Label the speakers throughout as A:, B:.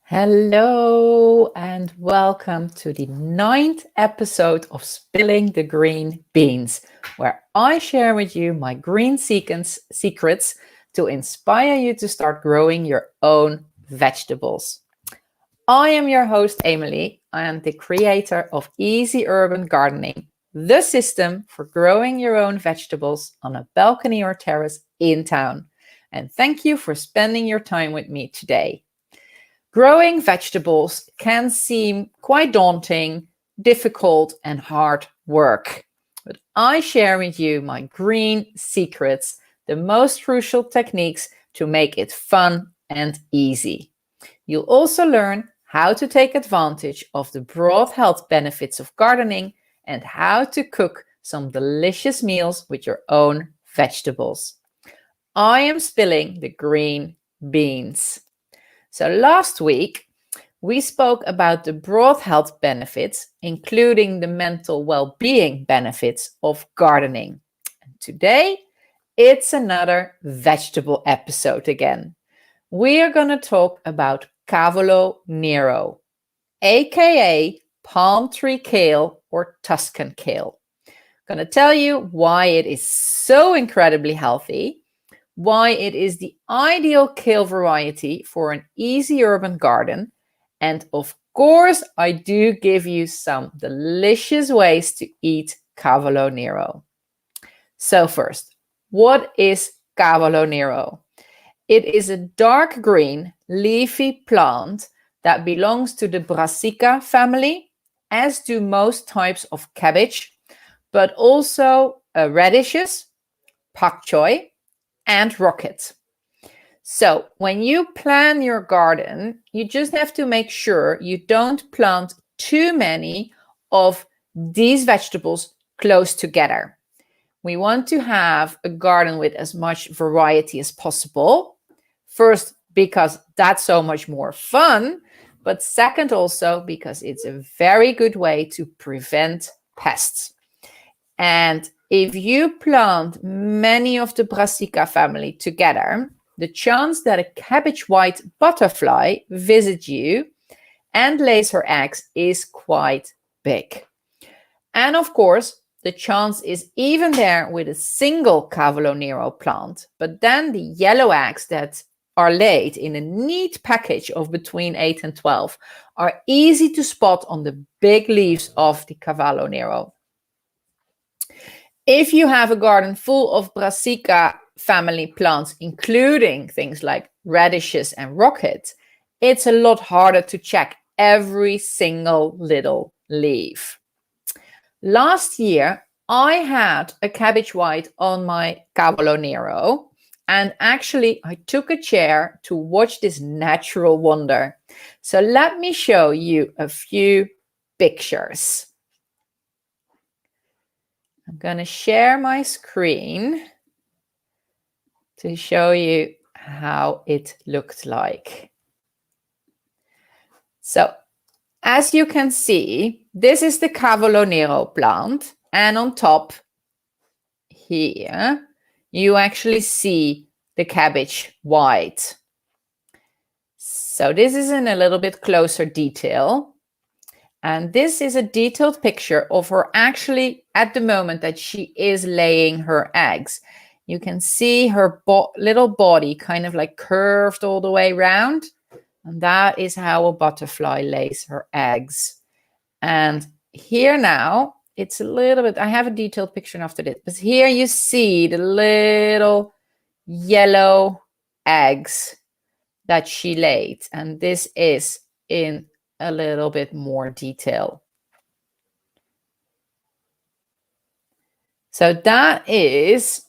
A: Hello and welcome to the ninth episode of Spilling the Green Beans, where I share with you my green secrets to inspire you to start growing your own vegetables. I am your host, Emily. I am the creator of Easy Urban Gardening, the system for growing your own vegetables on a balcony or terrace in town. And thank you for spending your time with me today. Growing vegetables can seem quite daunting, difficult, and hard work. But I share with you my green secrets, the most crucial techniques to make it fun and easy. You'll also learn how to take advantage of the broad health benefits of gardening and how to cook some delicious meals with your own vegetables. I am spilling the green beans. So last week, we spoke about the broad health benefits, including the mental well-being benefits of gardening. And today, it's another vegetable episode again. We are going to talk about Cavolo Nero, aka Palm Tree Kale or Tuscan Kale. I'm going to tell you why it is so incredibly healthy, why it is the ideal kale variety for an easy urban garden, and of course, I do give you some delicious ways to eat Cavolo Nero. So first, what is Cavolo Nero? It is a dark green, leafy plant that belongs to the Brassica family, as do most types of cabbage, but also radishes, pak choi, and rocket. So when you plan your garden, you just have to make sure you don't plant too many of these vegetables close together. We want to have a garden with as much variety as possible. First, because that's so much more fun, but second also because it's a very good way to prevent pests. And if you plant many of the Brassica family together, the chance that a cabbage white butterfly visits you and lays her eggs is quite big. And of course, the chance is even there with a single Cavolo Nero plant, but then the yellow eggs that are laid in a neat package of between 8 and 12 are easy to spot on the big leaves of the Cavalo Nero. If you have a garden full of Brassica family plants, including things like radishes and rocket, it's a lot harder to check every single little leaf. Last year, I had a cabbage white on my Cavolo Nero, and actually I took a chair to watch this natural wonder. So let me show you a few pictures. I'm going to share my screen to show you how it looked like. So, as you can see, this is the Cavolo Nero plant, and on top here, you actually see the cabbage white. So this is in a little bit closer detail. And this is a detailed picture of her actually at the moment that she is laying her eggs. You can see her little body kind of like curved all the way around. And that is how a butterfly lays her eggs. And here now, it's a little bit, I have a detailed picture after this, but here you see the little yellow eggs that she laid. And this is in a little bit more detail. So that is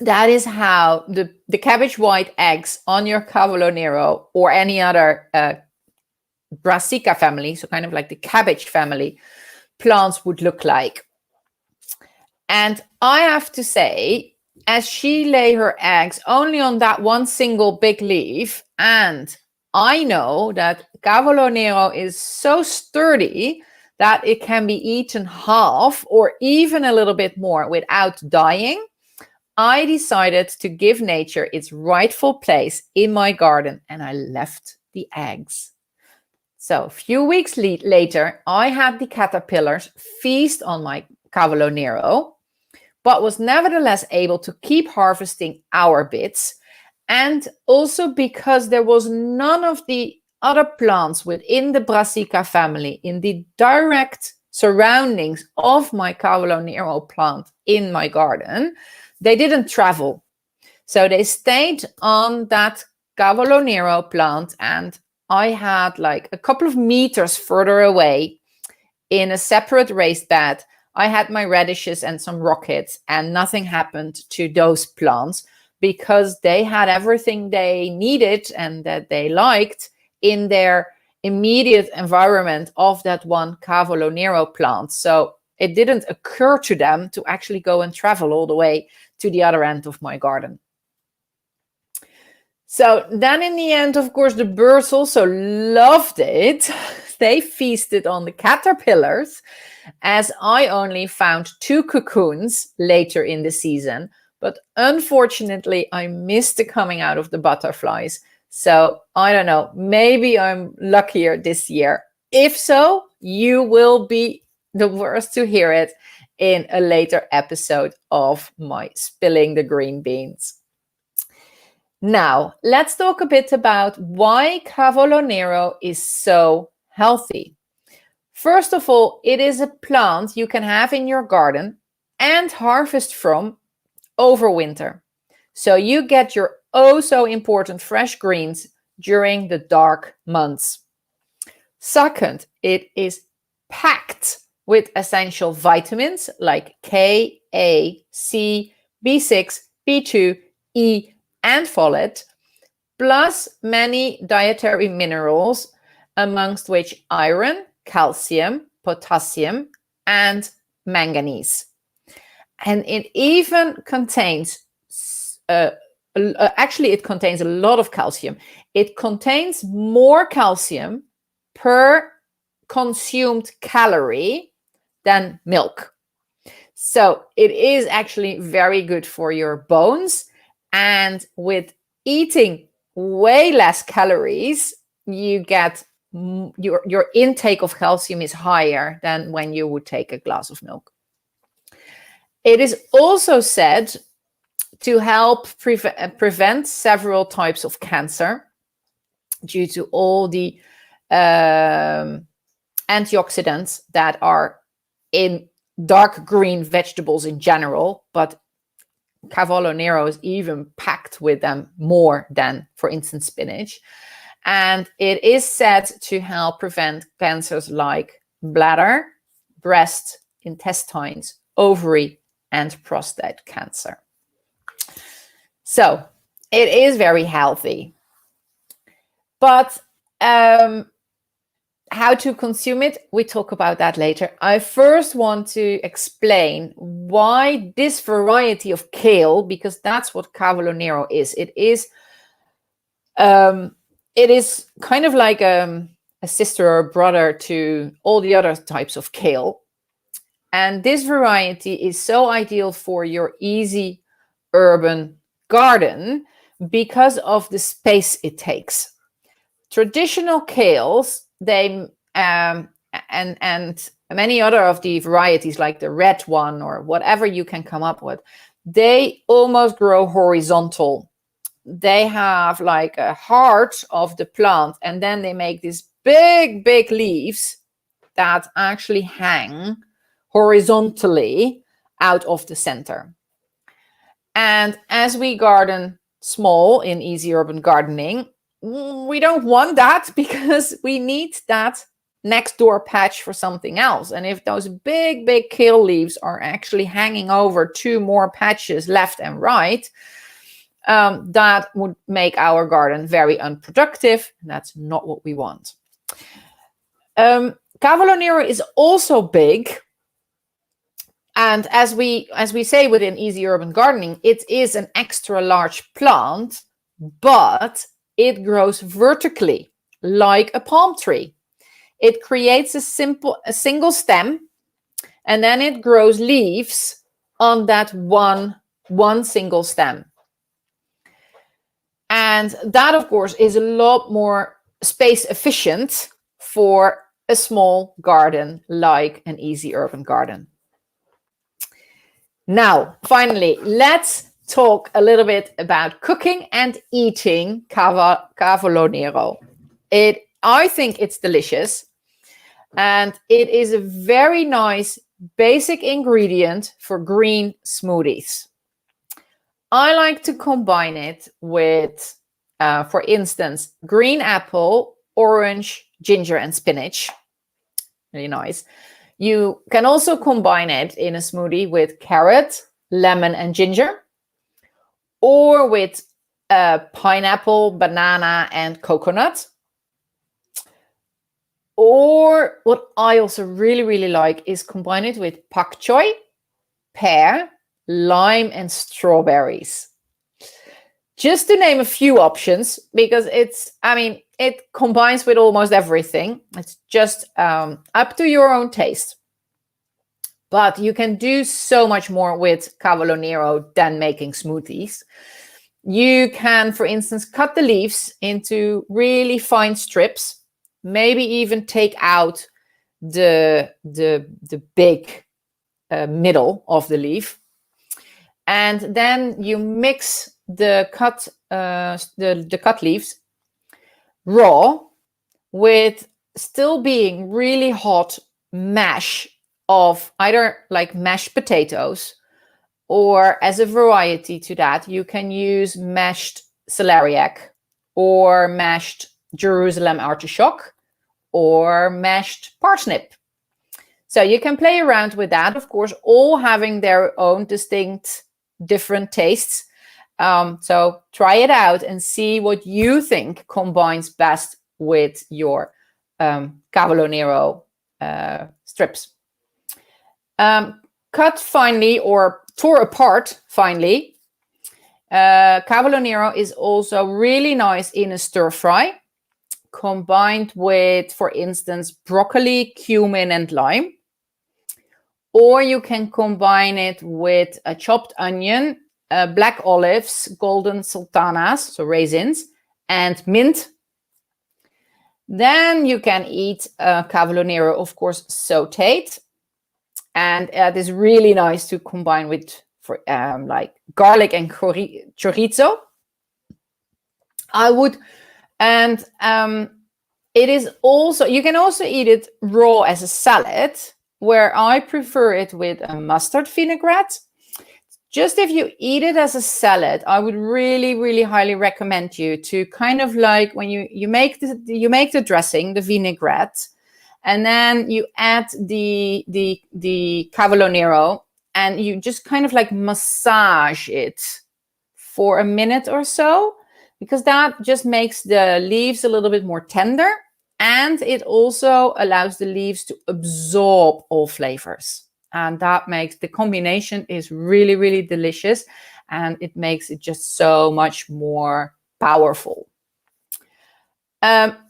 A: how the cabbage white eggs on your Cavolo Nero or any other Brassica family, so kind of like the cabbage family, plants would look like. And I have to say, as she lay her eggs only on that one single big leaf, and I know that Cavolo Nero is so sturdy that it can be eaten half or even a little bit more without dying, I decided to give nature its rightful place in my garden and I left the eggs. So a few weeks later, I had the caterpillars feast on my Cavolo Nero, but was nevertheless able to keep harvesting our bits. And also because there was none of the other plants within the Brassica family in the direct surroundings of my Cavolo Nero plant in my garden, they didn't travel. So they stayed on that Cavolo Nero plant, and I had like a couple of meters further away in a separate raised bed, I had my radishes and some rockets, and nothing happened to those plants because they had everything they needed and that they liked in their immediate environment of that one Cavolo Nero plant. So it didn't occur to them to actually go and travel all the way to the other end of my garden. So then in the end, of course, the birds also loved it. They feasted on the caterpillars, as I only found 2 cocoons later in the season. But unfortunately, I missed the coming out of the butterflies. So I don't know, maybe I'm luckier this year. If so, you will be the first to hear it in a later episode of my Spilling the Green Beans. Now, let's talk a bit about why Cavolo Nero is so healthy. First of all, it is a plant you can have in your garden and harvest from over winter. So you get your oh so important fresh greens during the dark months. Second, it is packed with essential vitamins like K, A, C, B6, B2, E, and folate, plus many dietary minerals, amongst which iron, calcium, potassium, and manganese. And it even contains, actually it contains a lot of calcium. It contains more calcium per consumed calorie than milk. So it is actually very good for your bones. And with eating way less calories, you get your intake of calcium is higher than when you would take a glass of milk. It is also said to help prevent several types of cancer due to all the antioxidants that are in dark green vegetables in general, but Cavolo Nero is even packed with them more than, for instance, spinach. And it is said to help prevent cancers like bladder, breast, intestines, ovary, and prostate cancer. So it is very healthy. But how to consume it, we talk about that later. I first want to explain why this variety of kale, because that's what Cavolo Nero is. It is kind of like a sister or a brother to all the other types of kale. And this variety is so ideal for your easy urban garden because of the space it takes. Traditional kales, they and many other of the varieties like the red one or whatever you can come up with, they almost grow horizontal. They have like a heart of the plant, and then they make these big leaves that actually hang horizontally out of the center. And as we garden small in easy urban gardening, we don't want that because we need that next door patch for something else. And if those big kale leaves are actually hanging over 2 more patches left and right, that would make our garden very unproductive. And that's not what we want. Cavolo Nero is also big. And as we say within easy urban gardening, it is an extra large plant, but it grows vertically like a palm tree. It creates a single stem, and then it grows leaves on that one single stem. And that, of course, is a lot more space efficient for a small garden like an easy urban garden. Now, finally, let's talk a little bit about cooking and eating Cavolo Nero. I think it's delicious, and it is a very nice basic ingredient for green smoothies. I like to combine it with, for instance, green apple, orange, ginger, and spinach. Really nice. You can also combine it in a smoothie with carrot, lemon, and ginger, or with pineapple, banana, and coconut. Or what I also really, really like is combine it with pak choi, pear, lime, and strawberries. Just to name a few options, because it combines with almost everything. It's just up to your own taste. But you can do so much more with Cavolo Nero than making smoothies. You can, for instance, cut the leaves into really fine strips, maybe even take out the big middle of the leaf. And then you mix the cut leaves raw with still being really hot mash of either like mashed potatoes, or as a variety to that, you can use mashed celeriac or mashed Jerusalem artichoke or mashed parsnip. So you can play around with that, of course, all having their own distinct different tastes. So try it out and see what you think combines best with your Cavolo Nero strips. Cut finely or tore apart finely. Cavolo Nero is also really nice in a stir fry, combined with, for instance, broccoli, cumin, and lime. Or you can combine it with a chopped onion, black olives, golden sultanas, so raisins, and mint. Then you can eat Cavolo Nero, of course, sauteed. And it is really nice to combine with like garlic and chorizo. It is also, you can also eat it raw as a salad, where I prefer it with a mustard vinaigrette. Just if you eat it as a salad, I would really, really highly recommend you to kind of like when you make the dressing, the vinaigrette, and then you add the Cavolo Nero, and you just kind of like massage it for a minute or so, because that just makes the leaves a little bit more tender, and it also allows the leaves to absorb all flavors. And that makes the combination is really, really delicious, and it makes it just so much more powerful.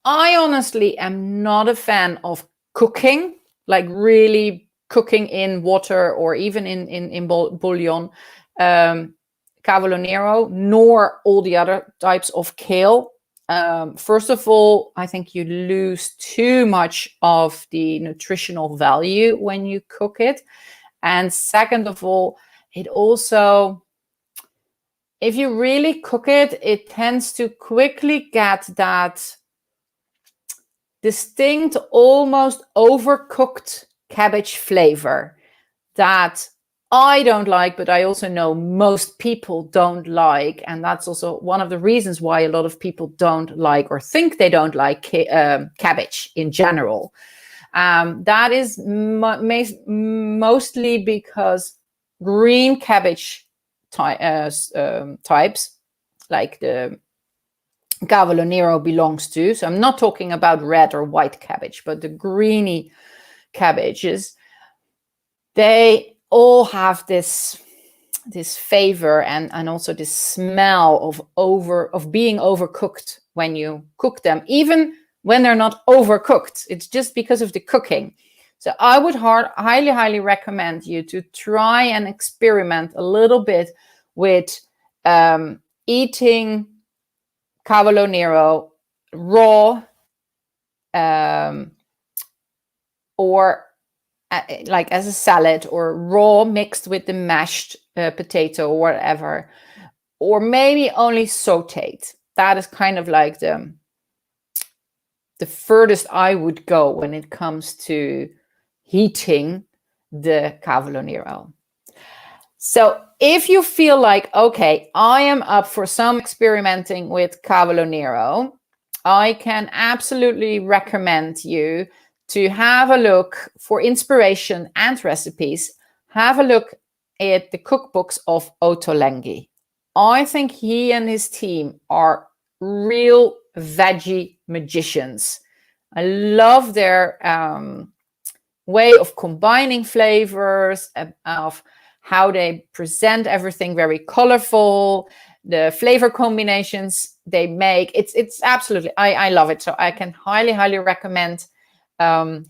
A: I honestly am not a fan of cooking, like really cooking in water or even in bouillon, Cavolo Nero, nor all the other types of kale. First of all, I think you lose too much of the nutritional value when you cook it. And second of all, it also, if you really cook it, it tends to quickly get that distinct, almost overcooked cabbage flavor that I don't like, but I also know most people don't like. And that's also one of the reasons why a lot of people don't like or think they don't like cabbage in general. That is mostly because green cabbage types, like the Cavolo Nero belongs to. So I'm not talking about red or white cabbage, but the greeny cabbages, they all have this flavor and also this smell of being overcooked when you cook them, even when they're not overcooked. It's just because of the cooking. So I would highly recommend you to try and experiment a little bit with eating Cavolo Nero raw or like as a salad, or raw mixed with the mashed potato or whatever, or maybe only sauteed. That is kind of like the furthest I would go when it comes to heating the Cavolo Nero. So if you feel like, okay, I am up for some experimenting with Cavolo Nero, I can absolutely recommend you to have a look for inspiration and recipes. Have a look at the cookbooks of Ottolenghi. I think he and his team are real veggie magicians. I love their way of combining flavors, of how they present everything very colorful, the flavor combinations they make. It's absolutely, I love it. So I can highly recommend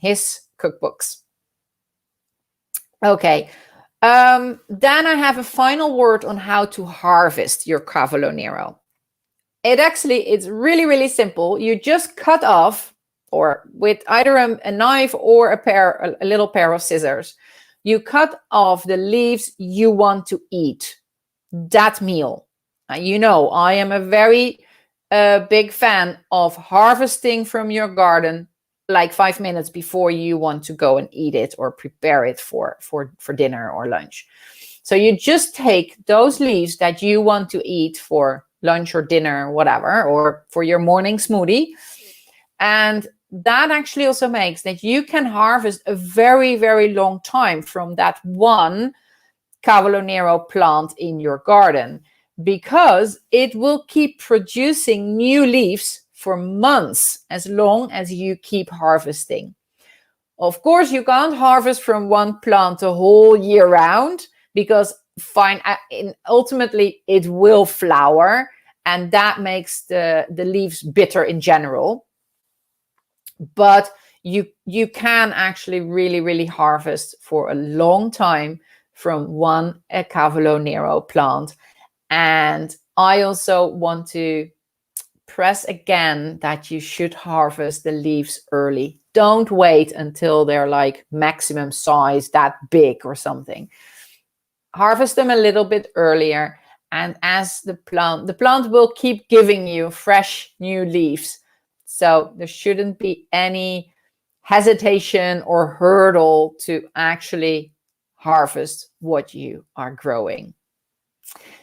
A: his cookbooks. Okay. Then I have a final word on how to harvest your Cavolo Nero. It's really simple. You just cut off, or with either a knife or a little pair of scissors, you cut off the leaves you want to eat that meal. You know, I am a very big fan of harvesting from your garden like 5 minutes before you want to go and eat it or prepare it for dinner or lunch. So you just take those leaves that you want to eat for lunch or dinner or whatever, or for your morning smoothie. And that actually also makes that you can harvest a very long time from that one Cavolo Nero plant in your garden, because it will keep producing new leaves for months as long as you keep harvesting. Of course, you can't harvest from one plant the whole year round, because ultimately it will flower, and that makes the leaves bitter in general. But you can actually really harvest for a long time from one Cavolo Nero plant. And I also want to press again that you should harvest the leaves early. Don't wait until they're like maximum size, that big or something. Harvest them a little bit earlier, and as the plant will keep giving you fresh new leaves. So there shouldn't be any hesitation or hurdle to actually harvest what you are growing.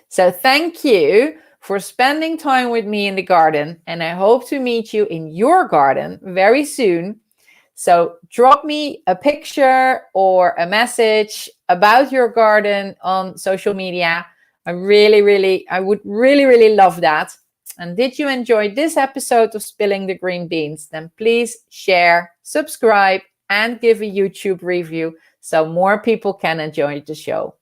A: So thank you for spending time with me in the garden, and I hope to meet you in your garden very soon. So drop me a picture or a message about your garden on social media. I would really love that. And did you enjoy this episode of Spilling the Green Beans? Then please share, subscribe, and give a YouTube review so more people can enjoy the show.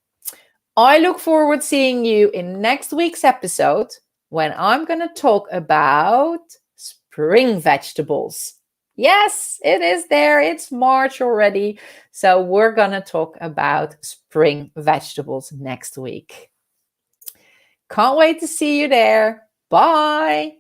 A: I look forward to seeing you in next week's episode, when I'm going to talk about spring vegetables. Yes, it is there. It's March already. So we're going to talk about spring vegetables next week. Can't wait to see you there. Bye.